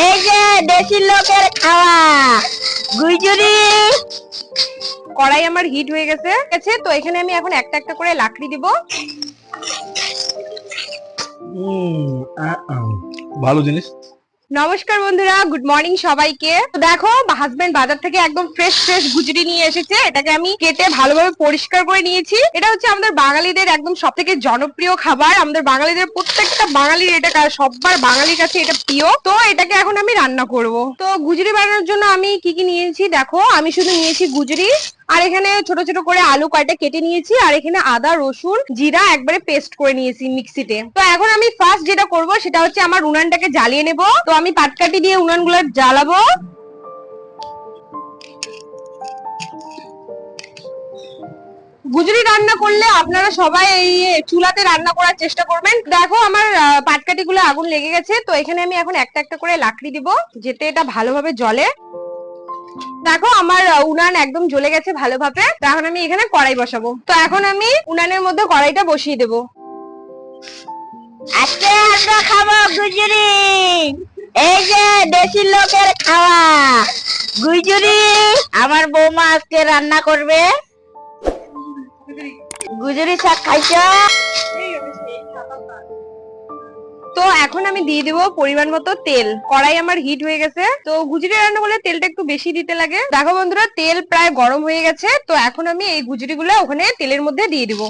এই যে দেশি লোকের খাওয়া গুজরি। কড়াই আমার হিট হয়ে গেছে, তো এখানে আমি এখন একটা একটা করে লাকড়ি দিব। ভালো জিনিস। নমস্কার বন্ধুরা, গুড মর্নিং সবাইকে। দেখো হাজবেন্ড বাজার থেকে একদম ফ্রেশ ফ্রেশ গুজরি নিয়ে এসেছে। এটাকে আমি কেটে ভালোভাবে পরিষ্কার করে নিয়েছি। এটা হচ্ছে আমাদের বাঙালিদের একদম সব থেকে জনপ্রিয় খাবার। আমাদের বাঙালিদের প্রত্যেকটা বাঙালির এটা সবার বাঙালির কাছে এটা প্রিয়। তো এটাকে এখন আমি রান্না করব। তো গুজরি বানানোর জন্য আমি কি কি নিয়েছি দেখো, আমি শুধু নিয়েছি গুজরি, আর এখানে ছোট ছোট করে আলু কয়টা কেটে নিয়েছি, আর এখানে আদা রসুন জিরা একবারে পেস্ট করে নিয়েছি মিক্সিতে। তো এখন আমি ফার্স্ট যেটা করব সেটা হচ্ছে আমার উনানটাকে জ্বালিয়ে নেব। তো আমি পাটকাঠি দিয়ে উনানগুলো জ্বালাবো। গুজরি রান্না করলে আপনারা সবাই এই চুলাতে রান্না করার চেষ্টা করবেন। দেখো আমার পাটকাঠি গুলো আগুন লেগে গেছে। তো এখানে আমি এখন একটা একটা করে লাকড়ি দিব, যেতে এটা ভালোভাবে জ্বলে। দেখো আমার উনান একদম জ্বলে গেছে ভালোভাবে। এখন আমি এখানে কড়াই বসাবো। তো এখন আমি উনানের মধ্যে কড়াইটা বসিয়ে দেবো। আজকে আমরা খাবো গুজরি। এই যে দেশি লোকের খাওয়া গুজরি। আমার বৌমা আজকে রান্না করবে গুজরি শাক। খাইছো? তো এখন আমি দিয়ে দেবো পরিমাণ মতো তেল। কড়াই আমার হিট হয়ে গেছে। তো গুজরি রান্না করলে তেলটা একটু বেশি দিতে লাগে। দেখো বন্ধুরা তেল প্রায় গরম হয়ে গেছে। তো এখন আমি এই গুজরি গুলো ওখানে তেলের মধ্যে দিয়ে দিব।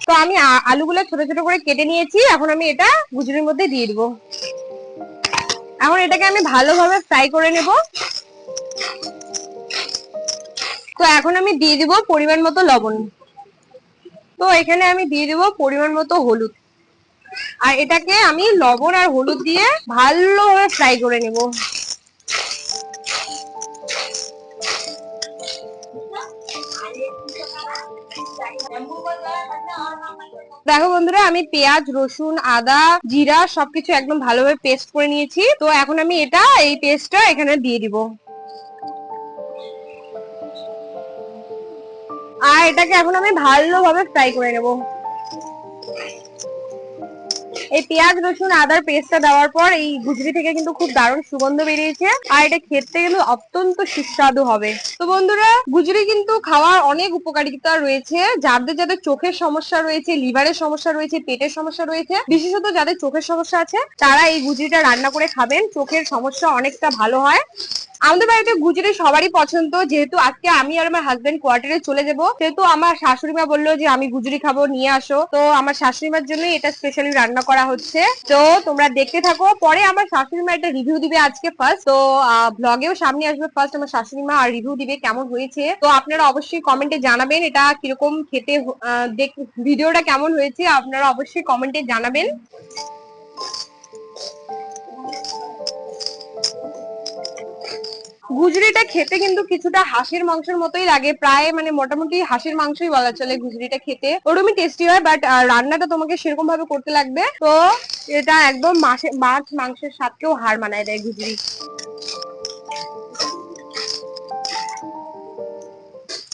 তো আমি আলুগুলো ছোট ছোট করে কেটে নিয়েছি। এখন আমি এটা গুজরির মধ্যে দিয়ে দিব। এখন এটাকে আমি ভালোভাবে ফ্রাই করে নেব। তো এখন আমি দিয়ে দিব পরিমাণ মতো লবণ। তো এখানে আমি দিয়ে দিব পরিমাণ মতো হলুদ। আর এটাকে আমি লবণ আর হলুদ দিয়ে ভালোভাবে ফ্রাই করে নেব। দেখো বন্ধুরা আমি পেঁয়াজ রসুন আদা জিরা সবকিছু একদম ভালোভাবে পেস্ট করে নিয়েছি। তো এখন আমি এই পেস্টটা এখানে দিয়ে দিব। আর এটাকে এখন আমি ভালোভাবে ফ্রাই করে নেব। এই পেঁয়াজ রসুন আদার পেস্টটা দেওয়ার পর এই গুজরি থেকে কিন্তু খুব দারুণ সুগন্ধ বেরিয়েছে। আর এটা খেতে কিন্তু অত্যন্ত সুস্বাদু হবে। তো বন্ধুরা গুজরি কিন্তু খাওয়ার অনেক উপকারিতা রয়েছে। যাদের যাদের চোখের সমস্যা রয়েছে, লিভারের সমস্যা রয়েছে, পেটের সমস্যা রয়েছে, বিশেষত যাদের চোখের সমস্যা আছে তারা এই গুজরিটা রান্না করে খাবেন। চোখের সমস্যা অনেকটা ভালো হয়। আমাদের বাড়িতে গুজরি সবারই পছন্দ। যেহেতু আজকে আমি আর আমার হাজবেন্ড কোয়ার্টারে চলে যাব, সেহেতু আমার শাশুড়ি মা বললো যে আমি গুজরি খাবো, নিয়ে আসো। তো আমার শাশুড়ি মার জন্য এটা স্পেশালি রান্না করা হচ্ছে। তো তোমরা দেখতে থাকো। পরে আমার শাশুড়ি মা একটা রিভিউ দিবে আজকে ফার্স্ট। তো ব্লগেও সামনে আসবে ফার্স্ট আমার শাশুড়ি মা, আর রিভিউ দিবে কেমন হয়েছে। তো আপনারা অবশ্যই কমেন্টে জানাবেন এটা কিরকম খেতে, ভিডিওটা কেমন হয়েছে আপনারা অবশ্যই কমেন্টে জানাবেন। গুজরিটা খেতে কিন্তু কিছুটা হাঁসের মাংসের মতোই লাগে, প্রায় মানে মোটামুটি হাঁসের মাংসই বলা চলে গুজরিটা খেতে। ওরকমই টেস্টি হয়, বাট রান্নাটা তোমাকে সেরকম ভাবে করতে লাগবে। তো এটা একদম মাছ মাংসের স্বাদকেও হার মানায় দেয় গুজরি।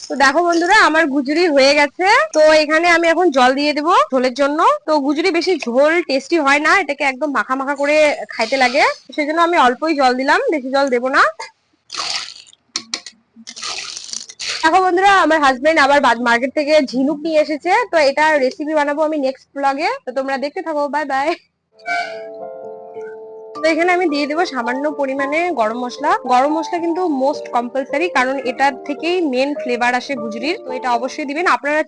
তো দেখো বন্ধুরা আমার গুজরি হয়ে গেছে। তো এখানে আমি এখন জল দিয়ে দেবো ঝোলের জন্য। তো গুজরি বেশি ঝোল টেস্টি হয় না, এটাকে একদম মাখা মাখা করে খাইতে লাগে। সেজন্য আমি অল্পই জল দিলাম, বেশি জল দেবো না। দেখো বন্ধুরা আমার হাজবেন্ড আবার মার্কেট থেকে ঝিনুক নিয়ে এসেছে। তো এটা রেসিপি বানাবো আমি নেক্সট ব্লগে। তো তোমরা দেখতে থাকো। Bye bye. তো এখানে আমি দিয়ে দেবো সামান্য পরিমাণে গরম মশলা। গরম মশলা কিন্তু মোস্ট কম্পালসারি, কারণ এটার থেকেই মেন ফ্লেভার আসে গুজরির। তো এটা অবশ্যই দিবেন। আপনারা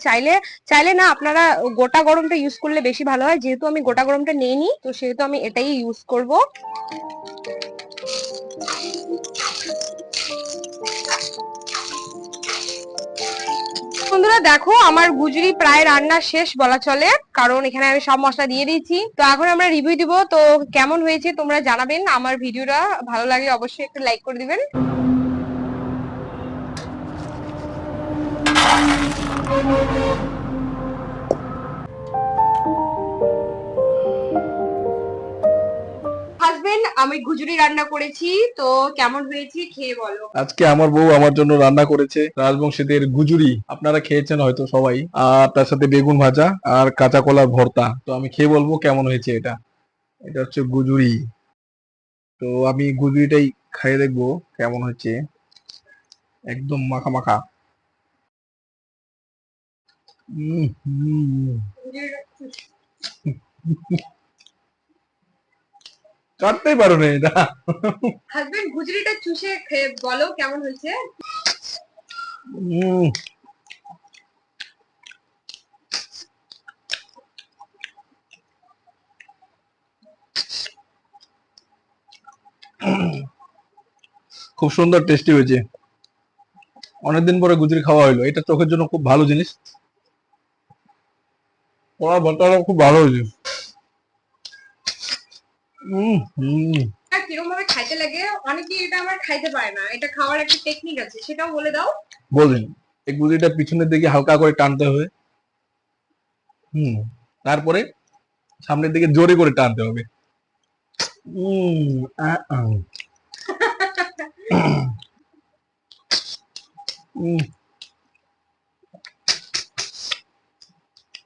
চাইলে না আপনারা গোটা গরমটা ইউজ করলে বেশি ভালো হয়। যেহেতু আমি গোটা গরমটা নেইনি, তো সেহেতু আমি এটাই ইউজ করব। বন্ধুরা দেখো আমার গুজরি প্রায় রান্না শেষ বলা চলে, কারণ এখানে আমি সব মশলা দিয়ে দিয়েছি। তো এখন আমরা রিভিউ দিব। তো কেমন হয়েছে তোমরা জানাবেন। আমার ভিডিওটা ভালো লাগে অবশ্যই একটা লাইক করে দিবেন। হাজবেন্ড, আমি গুজরি রান্না করেছি, তো কেমন হয়েছে খেয়ে বলো। আজকে আমার বউ আমার জন্য রান্না করেছে রাজবংশীদের গুজুরি। আপনারা খেয়েছেন হয়তো সবাই। আর তার সাথে বেগুন ভাজা আর কাঁচা কলার ভর্তা। তো আমি খেয়ে বলবো কেমন হয়েছে এটা। এটা হচ্ছে গুজুরি। তো আমি গুজুরিটাই খাইয়ে দেখবো কেমন হচ্ছে। একদম মাখা মাখা। হুম। কাটতেই পারো না এটা। হাজবেন্ড, গুজরিটা চুষে খেয়ে বলো কেমন হয়েছে। উম, খুব সুন্দর টেস্টি হয়েছে। অনেকদিন পরে গুজরি খাওয়া হলো, এটা চোখের জন্য খুব ভালো জিনিস। ওরা ভর্তাটাও খুব ভালো হয়েছে। হুম। কিরকম ভাবে খাইতে লাগে, অনেকে এটা আমার খাইতে পারে না, এটা খাওয়ার একটা টেকনিক আছে, সেটাও বলে দাও। বললেন এই গুজিটা পিছনের দিকে হালকা করে টানতে হবে। হুম। তারপরে সামনের দিকে জোরে করে টানতে হবে। হুম।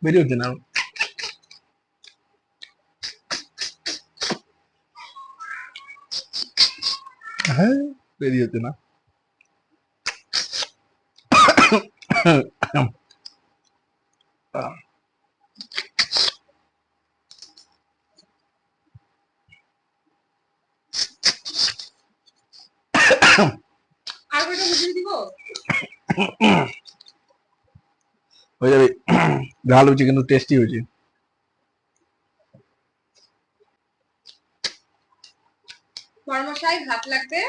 বেরিয়ে হচ্ছে না। হ্যাঁ, বেরিয়ে হচ্ছে না। আর কয়টা গুজরি দিব? হয়ে যাবে। ঝাল হয়েছে কিন্তু টেস্টি হয়েছে। বড়মশাই, ভাত লাগবে।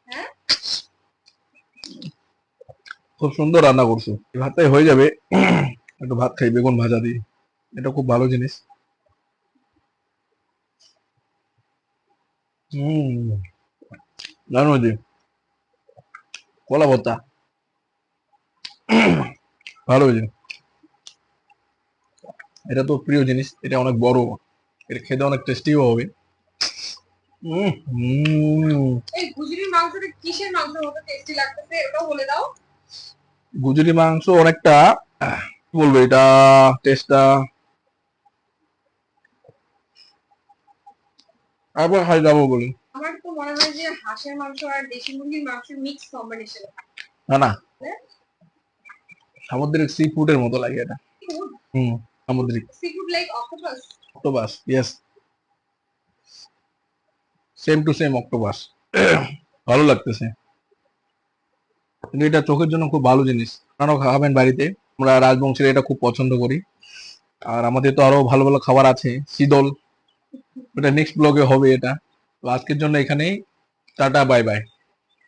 হ্যাঁ, খুব সুন্দর রান্না করছো। এই ভাতটাই হয়ে যাবে। একটু ভাত খাই বেগুন ভাজা দিয়ে। এটা খুব ভালো জিনিস। হম। জানো যে কলা ভর্তা ভালো হয়েছে। এটা তো প্রিয় জিনিস, এটা অনেক বড়। এটা খেতে অনেক টেস্টিও হবে। এই গুজরির মাংসটা কিসের মাংসের মতো টেস্টি লাগতেছে, ওটাও বলে দাও। গুজরি মাংস অনেকটা কি বলবো এটা টেস্টটা আবার খাই যাবো বলি। আমার তো মনে হয় যে হাঁসের মাংস আর দেশি মুরগির মাংসের মিক্স কম্বিনেশন। না না, সামুদ্রিক সি ফুডের মতো লাগে এটা। হুম। সামুদ্রিক sea food like octopus. Octopus, yes, same to same octopus. ভালো লাগতেছে। কিন্তু এটা চোখের জন্য খুব ভালো জিনিস। আপনারাও খাবেন বাড়িতে। আমরা রাজবংশের এটা খুব পছন্দ করি। আর আমাদের তো আরো ভালো ভালো খাবার আছে, শীতল। এটা নেক্সট ব্লগে হবে এটা। তো আজকের জন্য এখানেই, টাটা বাই বাই।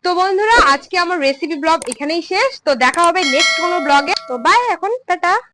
তো বন্ধুরা, আজকে আমার রেসিপি ব্লগ এখানেই শেষ। তো দেখা হবে নেক্সট কোনো ব্লগে। তো বাই, এখন টাটা।